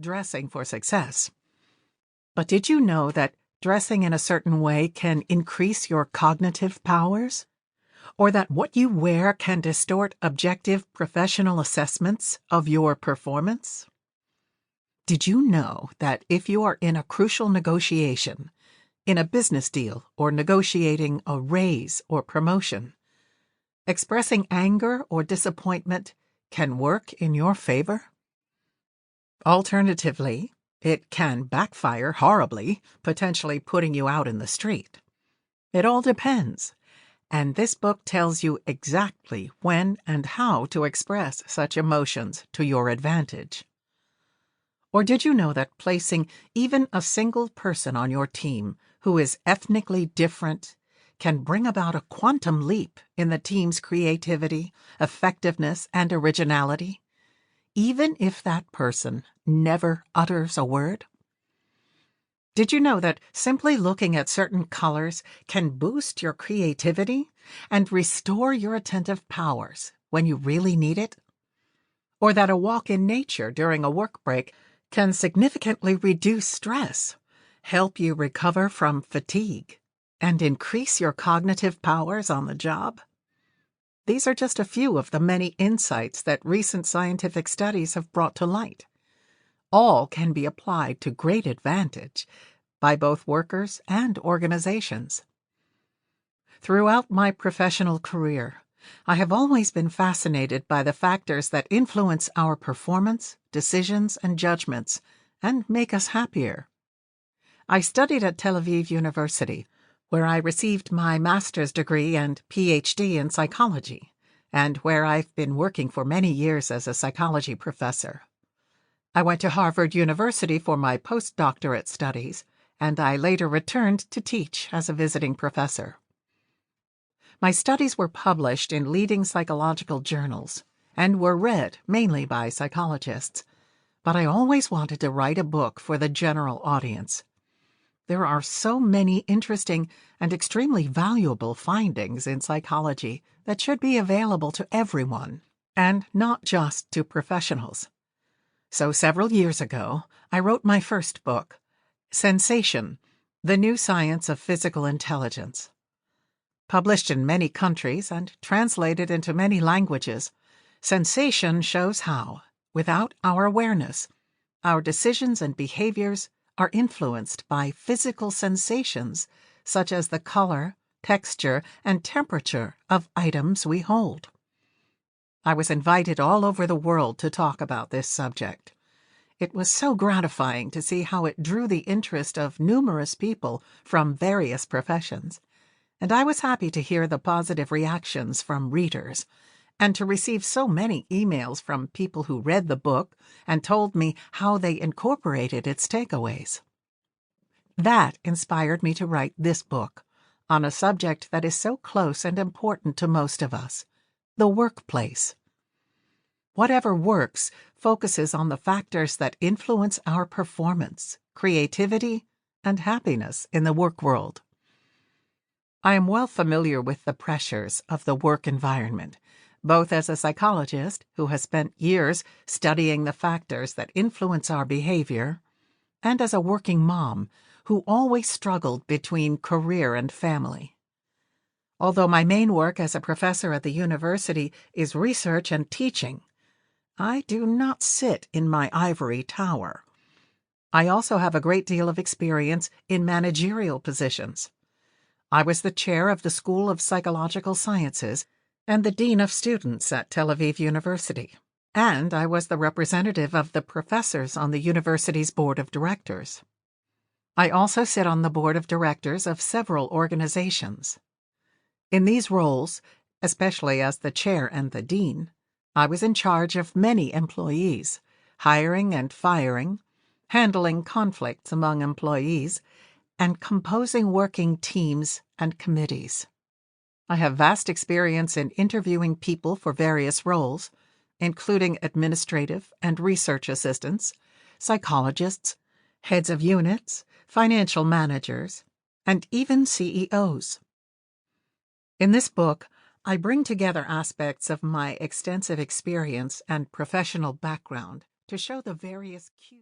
dressing for success. But did you know that dressing in a certain way can increase your cognitive powers? Or that what you wear can distort objective professional assessments of your performance? Did you know that if you are in a crucial negotiation, in a business deal or negotiating a raise or promotion, expressing anger or disappointment can work in your favor? Alternatively, it can backfire horribly, potentially putting you out in the street. It all depends, and this book tells you exactly when and how to express such emotions to your advantage. Or did you know that placing even a single person on your team who is ethnically different can bring about a quantum leap in the team's creativity, effectiveness, and originality, even if that person never utters a word? Did you know that simply looking at certain colors can boost your creativity and restore your attentive powers when you really need it? Or that a walk in nature during a work break can significantly reduce stress, help you recover from fatigue, and increase your cognitive powers on the job? These are just a few of the many insights that recent scientific studies have brought to light. All can be applied to great advantage by both workers and organizations. Throughout my professional career, I have always been fascinated by the factors that influence our performance, decisions, and judgments, and make us happier. I studied at Tel Aviv University, where I received my master's degree and PhD in psychology, and where I've been working for many years as a psychology professor. I went to Harvard University for my postdoctorate studies, and I later returned to teach as a visiting professor. My studies were published in leading psychological journals and were read mainly by psychologists, but I always wanted to write a book for the general audience. There are so many interesting and extremely valuable findings in psychology that should be available to everyone, and not just to professionals. So several years ago, I wrote my first book, Sensation: The New Science of Physical Intelligence. Published in many countries and translated into many languages, Sensation shows how, without our awareness, our decisions and behaviors are influenced by physical sensations such as the color, texture, and temperature of items we hold. I was invited all over the world to talk about this subject. It was so gratifying to see how it drew the interest of numerous people from various professions, and I was happy to hear the positive reactions from readers, and to receive so many emails from people who read the book and told me how they incorporated its takeaways. That inspired me to write this book on a subject that is so close and important to most of us, the workplace. Whatever Works focuses on the factors that influence our performance, creativity, and happiness in the work world. I am well familiar with the pressures of the work environment, both as a psychologist who has spent years studying the factors that influence our behavior, and as a working mom who always struggled between career and family. Although my main work as a professor at the university is research and teaching, I do not sit in my ivory tower. I also have a great deal of experience in managerial positions. I was the chair of the School of Psychological Sciences and the dean of students at Tel Aviv University, and I was the representative of the professors on the university's board of directors. I also sit on the board of directors of several organizations. In these roles, especially as the chair and the dean, I was in charge of many employees, hiring and firing, handling conflicts among employees, and composing working teams and committees. I have vast experience in interviewing people for various roles, including administrative and research assistants, psychologists, heads of units, financial managers, and even CEOs. In this book, I bring together aspects of my extensive experience and professional background to show the various cues.